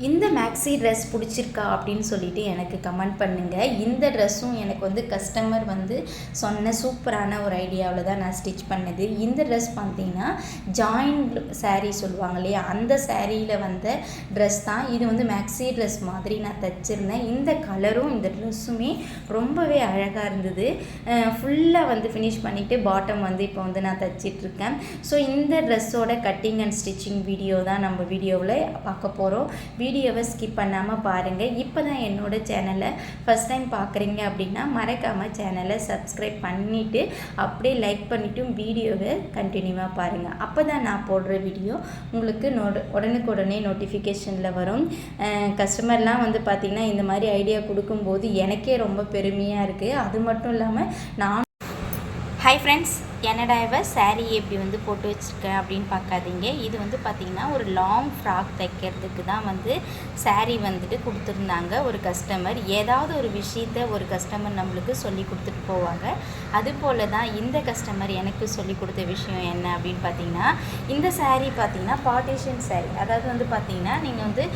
இந்த maxi dress பிடிச்சிருக்கா அப்படின்னு சொல்லிட்டு எனக்கு கமெண்ட் பண்ணுங்கள். இந்த ட்ரெஸ்ஸும் எனக்கு வந்து கஸ்டமர் வந்து சொன்ன சூப்பரான ஒரு ஐடியாவில் தான் நான் ஸ்டிச் பண்ணது. இந்த ட்ரெஸ் பார்த்தீங்கன்னா ஜாயிண்ட் சாரீ சொல்லுவாங்க இல்லையா, அந்த சாரியில் வந்த ட்ரெஸ் தான் இது. வந்து மேக்ஸி ட்ரெஸ் மாதிரி நான் தைச்சிருந்தேன். இந்த கலரும் இந்த ட்ரெஸ்ஸுமே ரொம்பவே அழகாக இருந்தது. ஃபுல்லாக வந்து ஃபினிஷ் பண்ணிவிட்டு பாட்டம் வந்து இப்போ வந்து நான் தைச்சிட்ருக்கேன். ஸோ இந்த ட்ரெஸ்ஸோட கட்டிங் அண்ட் ஸ்டிச்சிங் வீடியோ தான் நம்ம வீடியோவில் பார்க்க போகிறோம். வீடியோவை ஸ்கிப் பண்ணாமல் பாருங்கள். இப்போ தான் என்னோடய சேனலை ஃபஸ்ட் டைம் பார்க்குறீங்க அப்படின்னா மறக்காமல் சேனலை சப்ஸ்கிரைப் பண்ணிவிட்டு அப்படியே லைக் பண்ணிவிட்டும் வீடியோவை கண்டினியூவாக பாருங்கள். அப்போ தான் நான் போடுற வீடியோ உங்களுக்கு உடனுக்குடனே நோட்டிஃபிகேஷனில் வரும். கஸ்டமர்லாம் வந்து பார்த்திங்கன்னா இந்த மாதிரி ஐடியா கொடுக்கும்போது எனக்கே ரொம்ப பெருமையாக இருக்குது. அது மட்டும் இல்லாமல் நான் ஹாய் ஃப்ரெண்ட்ஸ், என்னடா இவ சாரீ எப்படி வந்து போட்டு வச்சுருக்கேன் அப்படின்னு பார்க்காதீங்க. இது வந்து பார்த்திங்கன்னா ஒரு லாங் ஃப்ராக் தைக்கிறதுக்கு தான் வந்து சாரீ வந்துட்டு கொடுத்துருந்தாங்க ஒரு கஸ்டமர். ஏதாவது ஒரு விஷயத்த ஒரு கஸ்டமர் நம்மளுக்கு சொல்லி கொடுத்துட்டு போவாங்க. அதுபோல் தான் இந்த கஸ்டமர் எனக்கு சொல்லி கொடுத்த விஷயம் என்ன அப்படின்னு பார்த்திங்கன்னா, இந்த சாரீ பார்த்திங்கன்னா பார்ட்டிஷன் சாரீ. அதாவது வந்து பார்த்திங்கன்னா நீங்கள் வந்து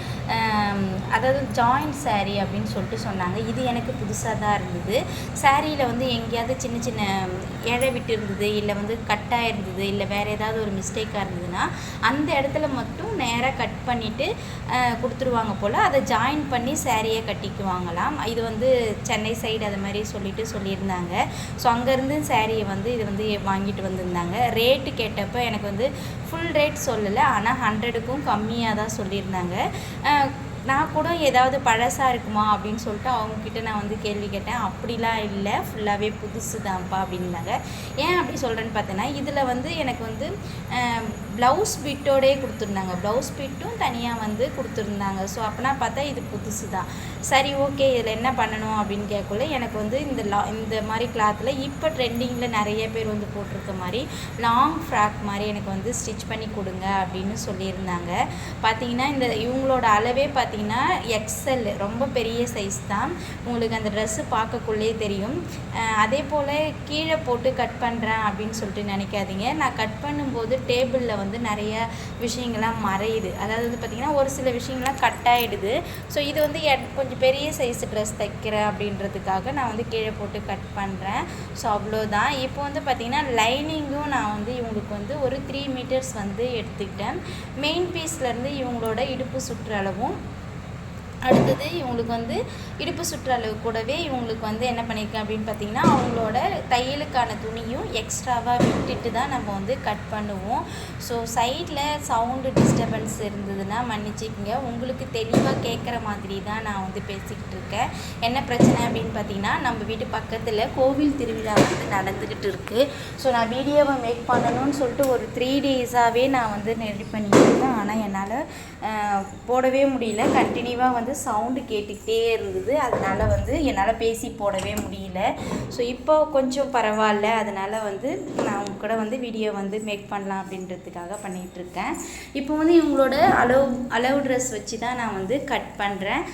அதாவது ஜாயிண்ட் சாரீ அப்படின்னு சொல்லிட்டு சொன்னாங்க. இது எனக்கு புதுசாக தான் இருந்தது. சாரியில் வந்து எங்கேயாவது சின்ன சின்ன இழை விட்டு இருந்தது, இல்லை வந்து கட்டாக இருந்தது, இல்லை வேறு ஏதாவது ஒரு மிஸ்டேக்காக இருந்ததுன்னா அந்த இடத்துல மட்டும் நேராக கட் பண்ணிவிட்டு கொடுத்துருவாங்க போல். அதை ஜாயின் பண்ணி சாரியை கட்டிக்குவாங்களாம். இது வந்து சென்னை சைடு அது மாதிரி சொல்லியிருந்தாங்க. ஸோ அங்கேருந்து சாரியை வந்து இது வந்து வாங்கிட்டு வந்திருந்தாங்க. ரேட்டு கேட்டப்போ எனக்கு வந்து ஃபுல் ரேட் சொல்லலை, ஆனால் 100க்கும் கம்மியாக தான் சொல்லியிருந்தாங்க. நான் கூட ஏதாவது பழசாக இருக்குமா அப்படின்னு சொல்லிட்டு அவங்கக்கிட்ட நான் வந்து கேள்வி கேட்டேன். அப்படிலாம் இல்லை, ஃபுல்லாகவே புதுசு தான்ப்பா அப்படின்னாங்க. ஏன் அப்படி சொல்கிறேன்னு பார்த்தேன்னா, இதில் வந்து எனக்கு வந்து ப்ளவுஸ் பிட்டோடே கொடுத்துருந்தாங்க. ப்ளவுஸ் பிட்டும் தனியாக வந்து கொடுத்துருந்தாங்க. ஸோ அப்போனா பார்த்தா இது புதுசு தான். சரி, ஓகே, இதில் என்ன பண்ணணும் அப்படின்னு கேட்கல. எனக்கு வந்து இந்த மாதிரி கிளாத்தில் இப்போ ட்ரெண்டிங்கில் நிறைய பேர் வந்து போட்டிருக்க மாதிரி லாங் ஃப்ராக் மாதிரி எனக்கு வந்து ஸ்டிச் பண்ணி கொடுங்க அப்படின்னு சொல்லியிருந்தாங்க. பார்த்தீங்கன்னா இவங்களோட அளவே பார்த்தீங்கன்னா எக்ஸ்எல், ரொம்ப பெரிய சைஸ் தான். உங்களுக்கு அந்த ட்ரெஸ்ஸு பார்க்கக்குள்ளே தெரியும். அதே போல் கீழே போட்டு கட் பண்ணுறேன் அப்படின்னு சொல்லிட்டு நினைக்காதீங்க. நான் கட் பண்ணும்போது டேபிளில் வந்து நிறைய விஷயங்கள்லாம் மறையுது. அதாவது வந்து பார்த்திங்கன்னா ஒரு சில விஷயங்கள்லாம் கட் ஆகிடுது. ஸோ இது வந்து கொஞ்சம் பெரிய சைஸ் ட்ரெஸ் தைக்கிறேன் அப்படின்றதுக்காக நான் வந்து கீழே போட்டு கட் பண்ணுறேன். ஸோ அவ்வளோதான். இப்போ வந்து பார்த்திங்கன்னா லைனிங்கும் நான் வந்து இவங்களுக்கு வந்து ஒரு 3 மீட்டர்ஸ் வந்து எடுத்துக்கிட்டேன். மெயின் பீஸ்லேருந்து இவங்களோட இடுப்பு சுற்றளவும், அடுத்தது இவங்களுக்கு வந்து இடுப்பு சுற்றளவு கூடவே இவங்களுக்கு வந்து என்ன பண்ணியிருக்கேன் அப்படின்னு பார்த்திங்கன்னா அவங்களோட தையலுக்கான துணியும் எக்ஸ்ட்ராவாக விட்டுட்டு தான் நம்ம வந்து கட் பண்ணுவோம். ஸோ சைடில் சவுண்டு டிஸ்டர்பன்ஸ் இருந்ததுன்னா மன்னிச்சிக்கங்க. உங்களுக்கு தெளிவாக கேட்குற மாதிரி தான் நான் வந்து பேசிக்கிட்டு இருக்கேன். என்ன பிரச்சனை அப்படின்னு பார்த்திங்கன்னா, நம்ம வீட்டு பக்கத்தில் கோவில் திருவிழா வந்து நடந்துக்கிட்டு இருக்குது. ஸோ நான் வீடியோவை மேக் பண்ணணும்னு சொல்லிட்டு ஒரு 3 டேஸாகவே நான் வந்து ரெடி பண்ணிட்டு இருக்கேன். ஆனால் என்னால் போடவே முடியல. கண்டினியூவாக வந்து சவுண்டு கேட்டுக்கிட்டே இருந்தது. அதனால் வந்து என்னால் பேசி போடவே முடியல. ஸோ இப்போ கொஞ்சம் பரவாயில்ல. அதனால் வந்து நான் அவங்க கூட வந்து வீடியோ வந்து மேக் பண்ணலாம் அப்படின்றதுக்காக பண்ணிகிட்ருக்கேன். இப்போ வந்து இவங்களோட அளவு ட்ரெஸ் வச்சு தான் நான் வந்து கட் பண்ணுறேன்.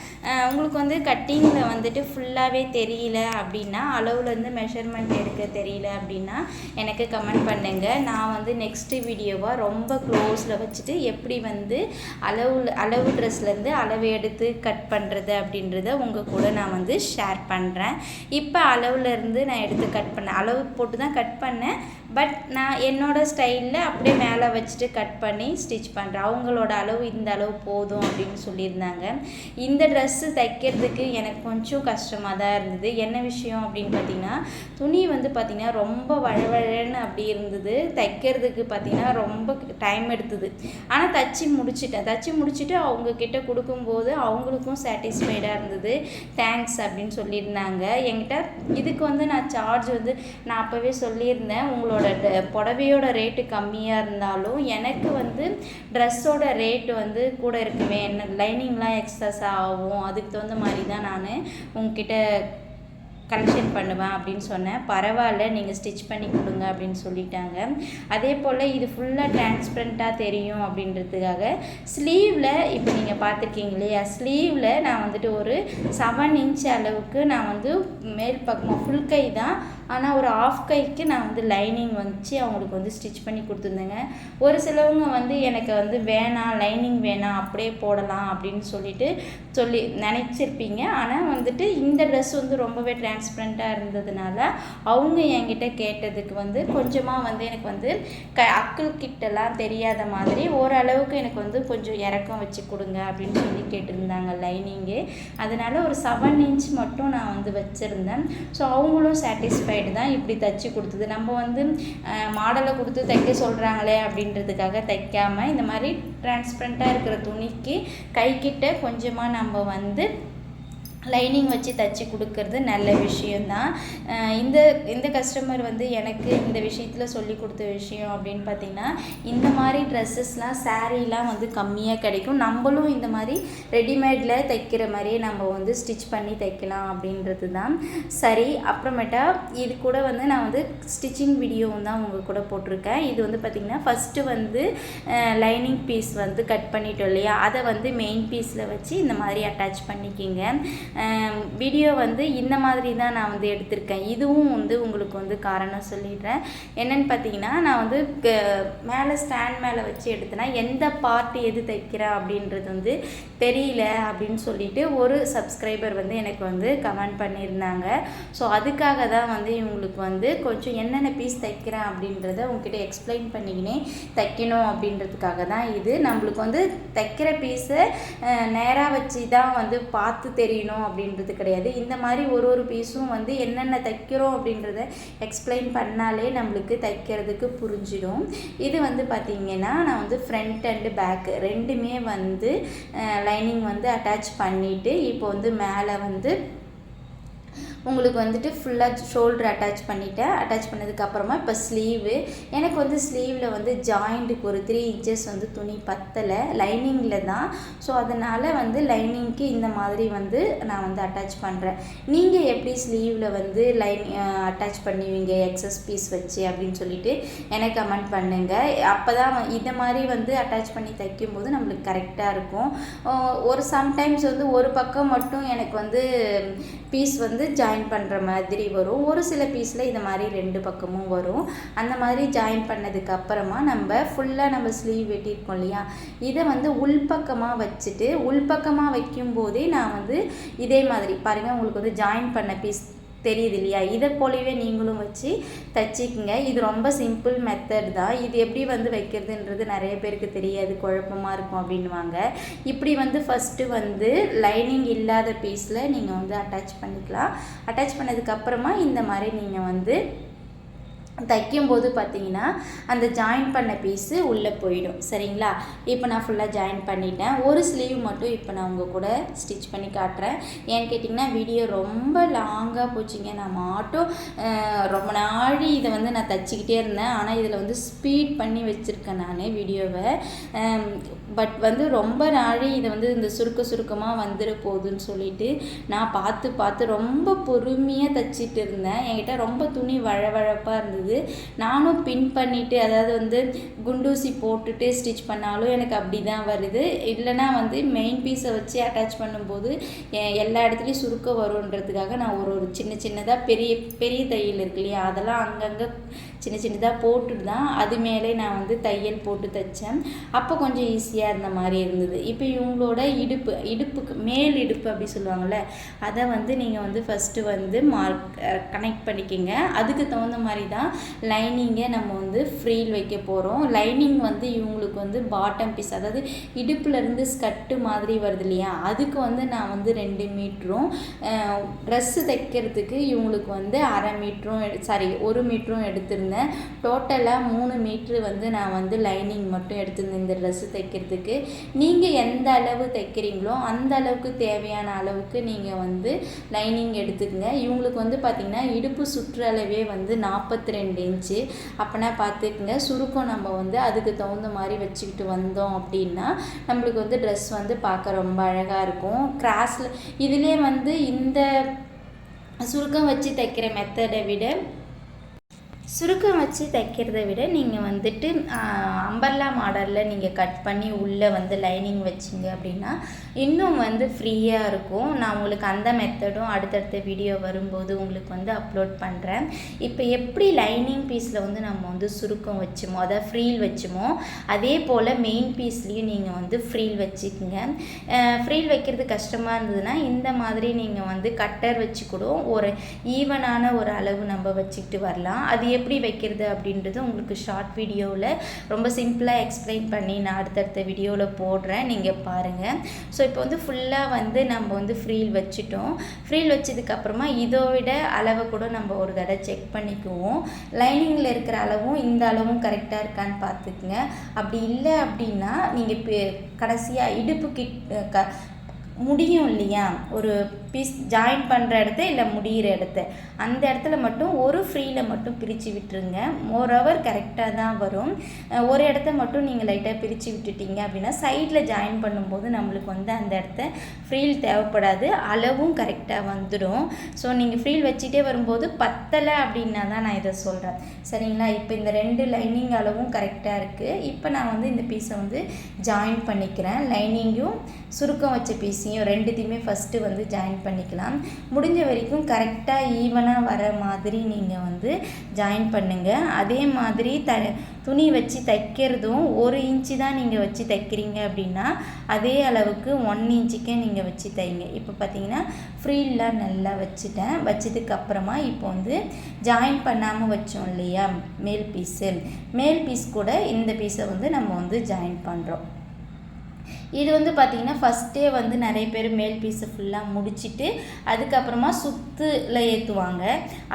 உங்களுக்கு வந்து கட்டிங்கில் வந்துட்டு ஃபுல்லாகவே தெரியல அப்படின்னா, அளவுலேருந்து மெஷர்மெண்ட் எடுக்க தெரியல அப்படின்னா எனக்கு கமெண்ட் பண்ணுங்கள். நான் வந்து நெக்ஸ்ட்டு வீடியோவாக ரொம்ப க்ளோஸில் வச்சுட்டு எப்படி வந்து அளவு ட்ரெஸ்லேருந்து அளவு எடுத்து கட் பண்ணுறது அப்படின்றத உங்கள் கூட நான் வந்து ஷேர் பண்ணுறேன். இப்போ அளவுலேருந்து நான் எடுத்து கட் பண்ணேன். அளவு போட்டு தான் கட் பண்ணேன். பட் நான் என்னோடய ஸ்டைலில் அப்படியே மேலே வச்சுட்டு கட் பண்ணி ஸ்டிச் பண்ணுறேன். அவங்களோட அளவு இந்த அளவு போதும் அப்படின்னு சொல்லியிருந்தாங்க. இந்த ட்ரெஸ்ஸு தைக்கிறதுக்கு எனக்கு கொஞ்சம் கஷ்டமாக தான் இருந்தது. என்ன விஷயம் அப்படின்னு பார்த்திங்கன்னா, துணி வந்து பார்த்திங்கன்னா ரொம்ப வழவழன்னு அப்படி இருந்தது. தைக்கிறதுக்கு பார்த்திங்கன்னா ரொம்ப டைம் எடுத்தது. ஆனால் தச்சு முடிச்சுட்டு அவங்கக்கிட்ட கொடுக்கும்போது அவங்களுக்கும் சாட்டிஸ்ஃபைடாக இருந்தது. தேங்க்ஸ் அப்படின்னு சொல்லியிருந்தாங்க என்கிட்ட. இதுக்கு வந்து நான் சார்ஜ் வந்து நான் அப்போவே சொல்லியிருந்தேன், உங்களோட புடவையோட ரேட்டு கம்மியாக இருந்தாலும் எனக்கு வந்து ட்ரெஸ்ஸோட ரேட்டு வந்து கூட இருக்குமே, என்ன லைனிங்லாம் எக்ஸஸாக ஆகும், அதுக்கு தகுந்த மாதிரி தான் நான் உங்ககிட்ட கலெக்ஷன் பண்ணுவேன் அப்படின்னு சொன்னேன். பரவாயில்ல, நீங்கள் ஸ்டிச் பண்ணி கொடுங்க அப்படின்னு சொல்லிட்டாங்க. அதே போல் இது ஃபுல்லாக டிரான்ஸ்பரண்ட்டாக தெரியும் அப்படின்றதுக்காக ஸ்லீவில் இப்போ நீங்கள் பார்த்துருக்கீங்க இல்லையா, ஸ்லீவில் நான் வந்துட்டு ஒரு 7 இன்ச் அளவுக்கு நான் வந்து மேல் பக்கமாக ஃபுல் கை தான் ஆனால் ஒரு ஆஃப் கைக்கு நான் வந்து லைனிங் வச்சு அவங்களுக்கு வந்து ஸ்டிச் பண்ணி கொடுத்துருந்தேங்க. ஒரு சிலவங்க வந்து எனக்கு வந்து வேணாம், லைனிங் வேணாம், அப்படியே போடலாம் அப்படின்னு சொல்லி நினச்சிருப்பீங்க. ஆனால் வந்துட்டு இந்த ட்ரெஸ் வந்து ரொம்பவே டிரான்ஸ்பரண்ட்டாக இருந்ததுனால அவங்க என்கிட்ட கேட்டதுக்கு வந்து கொஞ்சமாக வந்து எனக்கு வந்து அக்குள் கிட்டலாம் தெரியாத மாதிரி ஓரளவுக்கு எனக்கு வந்து கொஞ்சம் இறக்கம் வச்சு கொடுங்க அப்படின்னு சொல்லி கேட்டிருந்தாங்க லைனிங்கு. அதனால் ஒரு 7 இன்ச் மட்டும் நான் வந்து வச்சுருந்தேன். ஸோ அவங்களும் சாட்டிஸ்ஃபைடு தான் இப்படி தைச்சி கொடுத்தது. நம்ம வந்து மாடலை கொடுத்து தைக்க சொல்கிறாங்களே அப்படின்றதுக்காக தைக்காமல் இந்த மாதிரி டிரான்ஸ்பரண்ட்டாக இருக்கிற துணிக்கு கைக்கிட்ட கொஞ்சமாக நம்ம வந்து லைனிங் வச்சு தைச்சி கொடுக்கறது நல்ல விஷயந்தான். இந்த கஸ்டமர் வந்து எனக்கு இந்த விஷயத்தில் சொல்லி கொடுத்த விஷயம் அப்படின்னு பார்த்திங்கன்னா, இந்த மாதிரி ட்ரெஸ்ஸஸ்லாம் சாரீலாம் வந்து கம்மியாக கிடைக்கும். நம்மளும் இந்த மாதிரி ரெடிமேடில் தைக்கிற மாதிரியே நம்ம வந்து ஸ்டிச் பண்ணி தைக்கலாம் அப்படின்றது தான். சரி, அப்புறமேட்டா இது கூட வந்து நான் வந்து ஸ்டிச்சிங் வீடியோவும் தான் உங்கள் கூட போட்டிருக்கேன். இது வந்து பார்த்திங்கன்னா ஃபஸ்ட்டு வந்து லைனிங் பீஸ் வந்து கட் பண்ணிட்டோம் இல்லையா, அதை வந்து மெயின் பீஸில் வச்சு இந்த மாதிரி அட்டாச் பண்ணிக்கிங்க. வீடியோ வந்து இந்த மாதிரி தான் நான் வந்து எடுத்திருக்கேன். இதுவும் வந்து உங்களுக்கு வந்து காரணம் சொல்லிடுறேன். என்னென்னு பார்த்தீங்கன்னா, நான் வந்து மேலே ஸ்டாண்ட் மேலே வச்சு எடுத்தேன்னா எந்த பார்ட் எது தைக்கிறேன் அப்படின்றது வந்து தெரியல அப்படின்னு சொல்லிட்டு ஒரு சப்ஸ்கிரைபர் வந்து எனக்கு வந்து கமெண்ட் பண்ணியிருந்தாங்க. ஸோ அதுக்காக தான் வந்து இவங்களுக்கு வந்து கொஞ்சம் என்னென்ன பீஸ் தைக்கிறேன் அப்படின்றத உங்ககிட்ட எக்ஸ்பிளைன் பண்ணிக்கினே தைக்கணும் அப்படின்றதுக்காக தான் இது. நம்மளுக்கு வந்து தைக்கிற பீஸை நேராக வச்சு தான் வந்து பார்த்து தெரியணும் அப்படின்றது கிடையாது. இந்த மாதிரி ஒரு பீஸும் வந்து என்னென்ன தைக்கிறோம் அப்படின்றத எக்ஸ்பிளைன் பண்ணாலே நம்மளுக்கு தைக்கிறதுக்கு புரிஞ்சிடும். இது வந்து பார்த்திங்கன்னா நான் வந்து ஃப்ரண்ட் அண்டு பேக் ரெண்டுமே வந்து லைனிங் வந்து அட்டாச் பண்ணிவிட்டு இப்போ வந்து மேலே வந்து உங்களுக்கு வந்துட்டு ஃபுல்லாக ஷோல்டர் அட்டாச் பண்ணிவிட்டேன். அட்டாச் பண்ணதுக்கப்புறமா இப்போ ஸ்லீவு எனக்கு வந்து ஸ்லீவில் வந்து ஜாயிண்ட்டுக்கு ஒரு 3 இன்ச்சஸ் வந்து துணி பத்தலை, லைனிங்கில் தான். ஸோ அதனால் வந்து லைனிங்க்கு இந்த மாதிரி வந்து நான் வந்து அட்டாச் பண்ணுறேன். நீங்கள் எப்படி ஸ்லீவில் வந்து அட்டாச் பண்ணுவீங்க எக்ஸஸ் பீஸ் வச்சு அப்படின்னு சொல்லிட்டு எனக்கு கமெண்ட் பண்ணுங்கள். அப்போ தான் இந்த மாதிரி வந்து அட்டாச் பண்ணி தைக்கும்போது நம்மளுக்கு கரெக்டாக இருக்கும். ஒரு சம்டைம்ஸ் வந்து ஒரு பக்கம் மட்டும் எனக்கு வந்து பீஸ் வந்து ஜாயின் பண்ணுற மாதிரி வரும். ஒரு சில பீஸில் இந்த மாதிரி 2 பக்கமும் வரும். அந்த மாதிரி ஜாயின் பண்ணதுக்கு அப்புறமா நம்ம ஃபுல்லாக நம்ம ஸ்லீவ் வெட்டியிருக்கோம் இல்லையா, இதை வந்து உள்பக்கமாக வச்சுட்டு உள்பக்கமாக வைக்கும்போதே நான் வந்து இதே மாதிரி பாருங்கள், உங்களுக்கு வந்து ஜாயின் பண்ண பீஸ் தெரியுது இல்லையா, இதை போலவே நீங்களும் வச்சு தைச்சிக்குங்க. இது ரொம்ப சிம்பிள் மெத்தட் தான். இது எப்படி வந்து வைக்கிறதுன்றது நிறைய பேருக்கு தெரியாது, குழப்பமாக இருக்கும் அப்படின்வாங்க. இப்படி வந்து ஃபஸ்ட்டு வந்து லைனிங் இல்லாத பீஸில் நீங்கள் வந்து அட்டாச் பண்ணிக்கலாம். அட்டாச் பண்ணதுக்கப்புறமா இந்த மாதிரி நீங்கள் வந்து தைக்கும்போது பார்த்தீங்கன்னா அந்த ஜாயின் பண்ண பீஸு உள்ளே போயிடும். சரிங்களா, இப்போ நான் ஃபுல்லாக ஜாயின் பண்ணிட்டேன். ஒரு ஸ்லீவ் மட்டும் இப்போ நான் உங்கள் கூட ஸ்டிச் பண்ணி காட்டுறேன். ஏன்னு கேட்டிங்கன்னா வீடியோ ரொம்ப லாங்காக போச்சுங்க. நான் மாட்டும் ரொம்ப நாளி இதை வந்து நான் தைச்சிக்கிட்டே இருந்தேன். ஆனால் இதில் வந்து ஸ்பீட் பண்ணி வச்சுருக்கேன் நான் வீடியோவை. பட் வந்து ரொம்ப நாளி இதை வந்து இந்த சுருக்கமாக வந்துட போகுதுன்னு சொல்லிட்டு நான் பார்த்து ரொம்ப பொறுமையாக தைச்சிட்டு இருந்தேன். என்கிட்ட ரொம்ப துணி வழவழப்பாக இருந்தது. நானும் பின் பண்ணிவிட்டு, அதாவது வந்து குண்டூசி போட்டுட்டு ஸ்டிச் பண்ணாலும் எனக்கு அப்படி தான் வருது. இல்லைனா வந்து மெயின் பீஸை வச்சு அட்டாச் பண்ணும்போது எல்லா இடத்துலையும் சுருக்க வருன்றதுக்காக நான் ஒரு சின்னதாக பெரிய தையல் இருக்கு இல்லையா, அதெல்லாம் அங்கங்கே சின்னதாக போட்டுட்டு தான் அது மேலே நான் வந்து தையல் போட்டு தைச்சேன். அப்போ கொஞ்சம் ஈஸியாக இருந்த மாதிரி இருந்தது. இப்போ இவங்களோட இடுப்புக்கு மேல் இடுப்பு அப்படி சொல்லுவாங்கள்ல, அதை வந்து நீங்கள் வந்து ஃபஸ்ட்டு வந்து கனெக்ட் பண்ணிக்கிங்க. அதுக்கு தகுந்த மாதிரி தான் லைனிங்கை நம்ம வந்து ஃப்ரீல் வைக்க போகிறோம். லைனிங் வந்து இவங்களுக்கு வந்து பாட்டம் பீஸ், அதாவது இடுப்புலேருந்து ஸ்கட்டு மாதிரி வருது இல்லையா, அதுக்கு வந்து நான் வந்து 2 மீட்டரும் ட்ரெஸ்ஸு தைக்கிறதுக்கு இவங்களுக்கு வந்து 1/2 மீட்டரும் 1 மீட்டரும் எடுத்திருந்தேன். டோட்டலாக 3 மீட்ரு வந்து நான் வந்து லைனிங் மட்டும் எடுத்திருந்தேன் இந்த ட்ரெஸ்ஸு தைக்கிறதுக்கு. நீங்கள் எந்த அளவு தைக்கிறீங்களோ அந்த அளவுக்கு தேவையான அளவுக்கு நீங்கள் வந்து லைனிங் எடுத்துக்கங்க. இவங்களுக்கு வந்து பார்த்திங்கன்னா இடுப்பு சுற்றளவே வந்து 42 இன்ச்சு. அப்போனா பார்த்துக்குங்க, சுருக்கம் நம்ம வந்து அதுக்கு தகுந்த மாதிரி வச்சுக்கிட்டு வந்தோம் அப்படின்னா நம்மளுக்கு வந்து ட்ரெஸ் வந்து பார்க்க ரொம்ப அழகாக இருக்கும். கிராஸில் இதிலே வந்து இந்த சுருக்கம் வச்சு தைக்கிற மெத்தடை விட சுருக்கம் வச்சு தைக்கிறத விட நீங்கள் வந்துட்டு அம்பர்லா மாடலில் நீங்கள் கட் பண்ணி உள்ளே வந்து லைனிங் வச்சிங்க அப்படின்னா இன்னும் வந்து ஃப்ரீயாக இருக்கும். நான் உங்களுக்கு அந்த மெத்தடும் அடுத்தடுத்த வீடியோ வரும்போது உங்களுக்கு வந்து அப்லோட் பண்ணுறேன். இப்போ எப்படி லைனிங் பீஸில் வந்து நம்ம வந்து சுருக்கம் வச்சுமோ, அதாவது ஃப்ரீல் வச்சுமோ, அதே போல் மெயின் பீஸ்லேயும் நீங்கள் வந்து ஃப்ரீல் வச்சுக்கோங்க. ஃப்ரீல் வைக்கிறது கஷ்டமாக இருந்ததுன்னா இந்த மாதிரி நீங்கள் வந்து கட்டர் வச்சு கூட ஒரு ஈவனான ஒரு அளவு நம்ம வச்சுக்கிட்டு வரலாம். அது எப்படி வைக்கிறது அப்படின்றது உங்களுக்கு ஷார்ட் வீடியோவில் ரொம்ப சிம்பிளாக எக்ஸ்பிளைன் பண்ணி நான் அடுத்தடுத்த வீடியோவில் போடுறேன், நீங்கள் பாருங்கள். ஸோ இப்போ வந்து ஃபுல்லாக வந்து நம்ம வந்து ஃப்ரீல் வச்சுட்டோம். ஃப்ரீல் வச்சதுக்கப்புறமா இதோ விட அளவை கூட நம்ம ஒரு தடவை செக் பண்ணிக்குவோம். லைனிங்கில் இருக்கிற அளவும் இந்த அளவும் கரெக்டாக இருக்கான்னு பார்த்துக்குங்க. அப்படி இல்லை அப்படின்னா நீங்கள் கடைசியாக இடுப்பு முடியும் இல்லையா, ஒரு பீஸ் ஜாயின் பண்ணுற இடத்த இல்லை முடிகிற இடத்த அந்த இடத்துல மட்டும் ஒரு ஃப்ரீயில் மட்டும் பிரித்து விட்டுருங்க. மோரோவர் கரெக்டாக தான் வரும். ஒரு இடத்த மட்டும் நீங்கள் லைட்டாக பிரித்து விட்டுட்டீங்க அப்படின்னா சைடில் ஜாயின் பண்ணும்போது நம்மளுக்கு வந்து அந்த இடத்த ஃப்ரீல் தேவைப்படாது, அளவும் கரெக்டாக வந்துடும். ஸோ நீங்கள் ஃப்ரீல் வச்சுட்டே வரும்போது பத்தலை அப்படின்னா தான் நான் இதை சொல்கிறேன், சரிங்களா? இப்போ இந்த 2 லைனிங் அளவும் கரெக்டாக இருக்குது. இப்போ நான் வந்து இந்த பீஸை வந்து ஜாயின் பண்ணிக்கிறேன். லைனிங்கும் சுருக்கம் வச்ச பீஸையும் ரெண்டுத்தையுமே ஃபஸ்ட்டு வந்து ஜாயின் பண்ணிக்கலாம். முடிஞ்ச வரைக்கும் கரெக்டாக ஈவனாக வர மாதிரி நீங்கள் வந்து ஜாயின் பண்ணுங்கள். அதே மாதிரி துணி வச்சு தைக்கிறதும் 1 இன்ச்சு தான் நீங்கள் வச்சு தைக்கிறீங்க அப்படின்னா அதே அளவுக்கு 1 இன்ச்சுக்கே நீங்கள் வச்சு தைங்க. இப்போ பார்த்தீங்கன்னா ஃப்ரீலாம் நல்லா வச்சுட்டேன். வச்சதுக்கப்புறமா இப்போ வந்து ஜாயின் பண்ணாமல் வச்சோம் இல்லையா மேல் பீஸ் கூட இந்த பீஸை வந்து நம்ம வந்து ஜாயின் பண்ணுறோம். இது வந்து பார்த்திங்கன்னா ஃபஸ்ட்டே வந்து நிறைய பேர் மேல் பீஸை ஃபுல்லாக முடிச்சுட்டு அதுக்கப்புறமா சுத்தில் ஏற்றுவாங்க.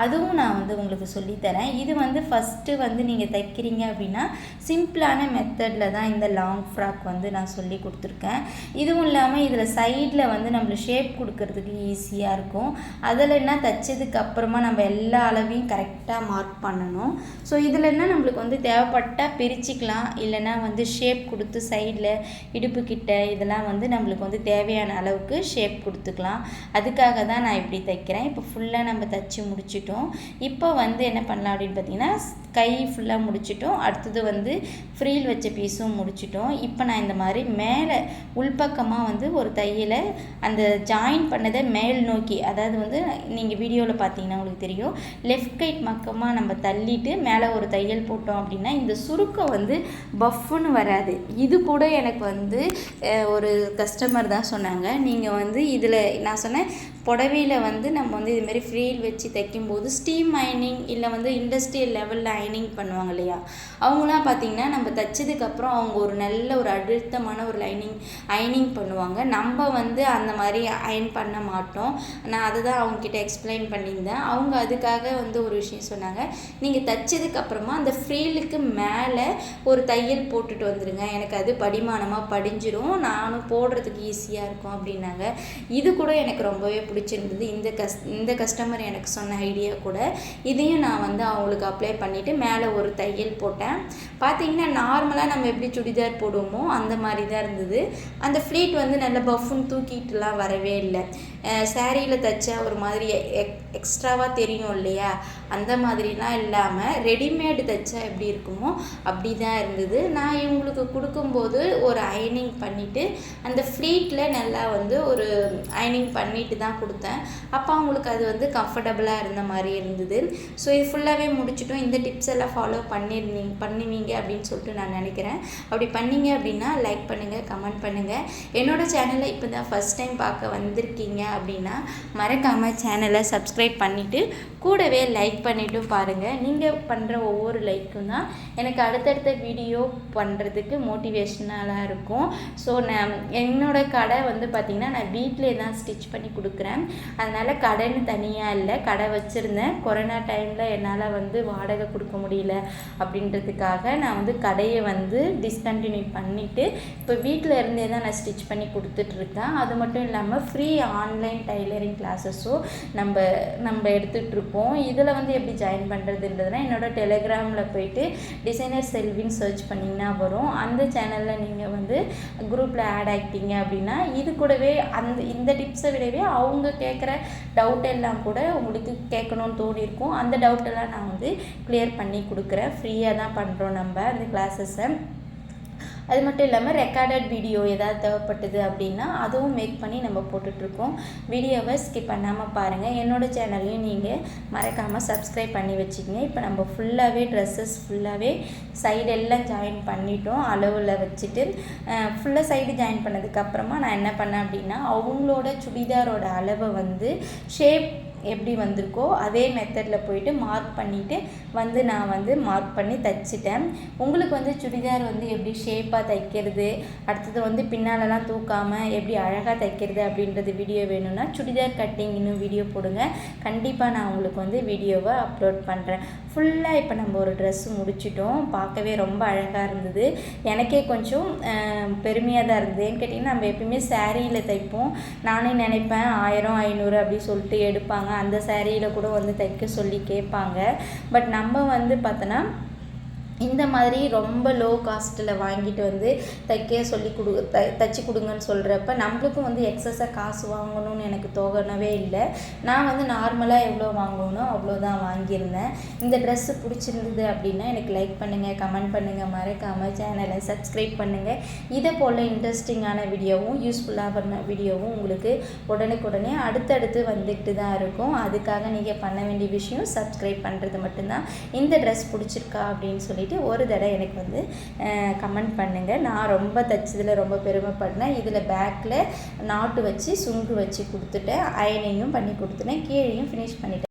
அதுவும் நான் வந்து உங்களுக்கு சொல்லித்தரேன். இது வந்து ஃபஸ்ட்டு வந்து நீங்கள் தைக்கிறீங்க அப்படின்னா சிம்பிளான மெத்தடில் தான் இந்த லாங் ஃப்ராக் வந்து நான் சொல்லி கொடுத்துருக்கேன். இதுவும் இல்லாமல் இதில் சைடில் வந்து நம்மளுக்கு ஷேப் கொடுக்கறதுக்கு ஈஸியாக இருக்கும். அதில் என்ன தைச்சதுக்கப்புறமா நம்ம எல்லா அளவையும் கரெக்டாக மார்க் பண்ணணும். ஸோ இதில் என்ன நம்மளுக்கு வந்து தேவைப்பட்டால் பிரிச்சுக்கலாம், இல்லைனா வந்து ஷேப் கொடுத்து சைடில் இடுப்பு இதெல்லாம் வந்து நம்மளுக்கு வந்து தேவையான அளவுக்கு ஷேப் கொடுத்துக்கலாம். அதுக்காக தான் நான் இப்படி தைக்கிறேன். இப்போ ஃபுல்லாக நம்ம தைச்சி முடிச்சிட்டோம். இப்போ வந்து என்ன பண்ணலாம் அப்படின்னு பார்த்தீங்கன்னா கை ஃபுல்லாக முடிச்சிட்டோம். அடுத்தது வந்து ஃப்ரீல் வச்ச பீஸும் முடிச்சிட்டோம். இப்போ நான் இந்த மாதிரி மேலே உள்பக்கமாக வந்து ஒரு தையலை அந்த ஜாயின் பண்ணதை மேல் நோக்கி, அதாவது வந்து நீங்கள் வீடியோவில் பார்த்தீங்கன்னா உங்களுக்கு தெரியும், லெஃப்ட் கைட் பக்கமாக நம்ம தள்ளிட்டு மேலே ஒரு தையல் போட்டோம் அப்படின்னா இந்த சுருக்கம் வந்து பஃப்னு வராது. இது கூட எனக்கு வந்து ஒரு கஸ்டமர் தான் சொன்னாங்க, நீங்கள் வந்து இதில் நான் சொன்னேன் புடவையில் வந்து நம்ம வந்து இதுமாரி ஃப்ரீல் வச்சு தைக்கும்போது ஸ்டீம் அயனிங் இல்லை வந்து இண்டஸ்ட்ரியல் லெவலில் அயனிங் பண்ணுவாங்க இல்லையா, அவங்களாம் பார்த்திங்கன்னா நம்ம தைச்சதுக்கப்புறம் அவங்க ஒரு நல்ல ஒரு அழுத்தமான ஒரு அயனிங் பண்ணுவாங்க. நம்ம வந்து அந்த மாதிரி அயன் பண்ண மாட்டோம். நான் அதை தான் அவங்கக்கிட்ட எக்ஸ்பிளைன் பண்ணியிருந்தேன். அவங்க அதுக்காக வந்து ஒரு விஷயம் சொன்னாங்க, நீங்கள் தைச்சதுக்கப்புறமா அந்த ஃப்ரீலுக்கு மேலே ஒரு தையல் போட்டுட்டு வந்துடுங்க, எனக்கு அது படிமானமாக படிஞ்சிடும், நானும் போடுறதுக்கு ஈஸியாக இருக்கும் அப்படின்னாங்க. இது கூட எனக்கு ரொம்பவே பிடிச்சிருந்தது. இந்த கஸ்டமர் எனக்கு சொன்ன ஐடியா கூட. இதையும் நான் வந்து அவங்களுக்கு அப்ளை பண்ணிவிட்டு மேலே ஒரு தையல் போட்டேன். பார்த்தீங்கன்னா நார்மலாக நம்ம எப்படி சுடிதார் போடுவோமோ அந்த மாதிரி தான் இருந்தது. அந்த ஃப்ளீட் வந்து நல்ல பஃப்னு தூக்கிட்டுலாம் வரவே இல்லை. சாரியில் தைச்சா ஒரு மாதிரி எக்ஸ்ட்ராவாக தெரியும் இல்லையா, அந்த மாதிரிலாம் இல்லாமல் ரெடிமேடு தைச்சா எப்படி இருக்குமோ அப்படி தான் இருந்தது. நான் இவங்களுக்கு கொடுக்கும்போது ஒரு அயனிங் பண்ணிவிட்டு அந்த ஃப்ளீட்டில் நல்லா வந்து ஒரு அயனிங் பண்ணிட்டு தான் கொடுத்தேன். அப்போ அவங்களுக்கு அது வந்து கம்ஃபர்டபுளாக இருந்த மாதிரி இருந்தது. ஸோ இது ஃபுல்லாகவே முடிச்சிட்டோம். இந்த டிப்ஸ் எல்லாம் ஃபாலோ பண்ணுவீங்க அப்படின்னு சொல்லிட்டு நான் நினைக்கிறேன். அப்படி பண்ணிங்க அப்படின்னா லைக் பண்ணுங்கள், கமெண்ட் பண்ணுங்கள். என்னோடய சேனலை இப்போ தான் ஃபஸ்ட் டைம் பார்க்க வந்திருக்கீங்க அப்படின்னா மறக்காமல் சேனலை சப்ஸ்கிரைப் பண்ணிவிட்டு கூடவே லைக் பண்ணிவிட்டும் பாருங்கள். நீங்கள் பண்ணுற ஒவ்வொரு லைக்கும் தான் எனக்கு அடுத்தடுத்த வீடியோ பண்ணுறதுக்கு மோட்டிவேஷ்னலாக இருக்கும். ஸோ நான் என்னோடய கடை வந்து பார்த்திங்கன்னா நான் வீட்டிலே தான் ஸ்டிச் பண்ணி கொடுக்குறேன். அதனால் கடைன்னு தனியாக இல்லை, கடை வச்சுருந்தேன். கொரோனா டைமில் என்னால் வந்து வாடகை கொடுக்க முடியல அப்படின்றதுக்காக நான் வந்து கடையை வந்து டிஸ்கண்டினியூ பண்ணிவிட்டு இப்போ வீட்டில் இருந்தே தான் நான் ஸ்டிச் பண்ணி கொடுத்துட்ருக்கேன். அது மட்டும் இல்லாமல் ஃப்ரீ ஆன்லைன் டைலரிங் கிளாஸஸும் நம்ம நம்ம எடுத்துகிட்ருப்போம். இதில் வந்து எப்படி ஜாயின் பண்ணுறதுன்றதுனா என்னோடய டெலிகிராமில் போயிட்டு டிசைனர் செல்வின்னு சர்ச் பண்ணிங்கன்னா வரும். அந்த சேனலில் நீங்கள் வந்து குரூப்பில் ஆட் ஆகிட்டீங்க அப்படின்னா இது கூடவே இந்த டிப்ஸை விடவே அவங்க கேட்குற டவுட் எல்லாம் கூட உங்களுக்கு கேட்கணும்னு தோணியிருக்கும். அந்த டவுட்டெல்லாம் நான் வந்து கிளியர் பண்ணி கொடுக்குறேன். ஃப்ரீயாக தான் பண்ணுறோம் நம்ம அந்த கிளாஸஸை. அது மட்டும் இல்லாமல் ரெக்கார்டட் வீடியோ ஏதாவது தேவைப்பட்டது அப்படின்னா அதுவும் மேக் பண்ணி நம்ம போட்டுட்ருக்கோம். வீடியோவை ஸ்கிப் பண்ணாமல் பாருங்கள். என்னோடய சேனல்லையும் நீங்கள் மறக்காமல் சப்ஸ்கிரைப் பண்ணி வச்சுக்கோங்க. இப்போ நம்ம ஃபுல்லாகவே ட்ரெஸ்ஸஸ் ஃபுல்லாகவே சைடெல்லாம் ஜாயின் பண்ணிட்டோம். அளவில் வச்சுட்டு ஃபுல்லாக சைடு ஜாயின் பண்ணதுக்கப்புறமா நான் என்ன பண்ணேன் அப்படின்னா அவங்களோட சுடிதாரோட அளவை வந்து ஷேப் எப்படி வந்திருக்கோ அதே மெத்தடில் போயிட்டு மார்க் பண்ணிவிட்டு வந்து நான் வந்து மார்க் பண்ணி தைச்சிட்டேன். உங்களுக்கு வந்து சுடிதார் வந்து எப்படி ஷேப்பாக தைக்கிறது, அடுத்தது வந்து பின்னாலெலாம் தூக்காமல் எப்படி அழகாக தைக்கிறது அப்படின்றது வீடியோ வேணும்னா சுடிதார் கட்டிங் இன்னும் வீடியோ போடுங்க. கண்டிப்பாக நான் உங்களுக்கு வந்து வீடியோவை அப்லோட் பண்ணுறேன். ஃபுல்லாக இப்போ நம்ம ஒரு ட்ரெஸ்ஸு முடிச்சிட்டோம். பார்க்கவே ரொம்ப அழகாக இருந்தது. எனக்கே கொஞ்சம் பெருமையாக தான் இருந்தது. ஏன்னு கேட்டிங்கன்னா நம்ம எப்பயுமே சாரியில் தைப்போம். நானே நினைப்பேன் 1000 500 அப்படி சொல்லிட்டு எடுப்பாங்க. அந்த சாரியில் கூட வந்து தைக்க சொல்லி கேட்பாங்க. பட் நம்ம வந்து பார்த்தோன்னா இந்த மாதிரி ரொம்ப லோ காஸ்ட்டில் வாங்கிட்டு வந்து தைக்க சொல்லி தைச்சி கொடுங்கன்னு சொல்கிறப்ப நம்மளுக்கும் வந்து எக்ஸஸாக காசு வாங்கணும்னு எனக்கு தோணவே இல்லை. நான் வந்து நார்மலாக எவ்வளோ வாங்கணும் அவ்வளோதான் வாங்கியிருந்தேன். இந்த ட்ரெஸ்ஸு பிடிச்சிருந்தது அப்படின்னா எனக்கு லைக் பண்ணுங்கள், கமெண்ட் பண்ணுங்கள், மறக்காமல் சேனலை சப்ஸ்கிரைப் பண்ணுங்கள். இதை போல் இன்ட்ரெஸ்டிங்கான வீடியோவும் யூஸ்ஃபுல்லான வீடியோவும் உங்களுக்கு உடனுக்குடனே அடுத்தடுத்து வந்துக்கிட்டு தான் இருக்கும். அதுக்காக நீங்கள் பண்ண வேண்டிய விஷயம் சப்ஸ்கிரைப் பண்ணுறது மட்டும்தான். இந்த ட்ரெஸ் பிடிச்சிருக்கா அப்படின்னு சொல்லி ஒரு தடவை எனக்கு வந்து கமெண்ட் பண்ணுங்கள். நான் ரொம்ப தைச்சதில் ரொம்ப பெருமைப்படுறேன். இதில் பேக்கில் நாட்டு வச்சு சுங்கு வச்சு கொடுத்துட்டேன். அயனையும் பண்ணி கொடுத்துட்டேன். கீழேயும் ஃபினிஷ் பண்ணிட்டேன்.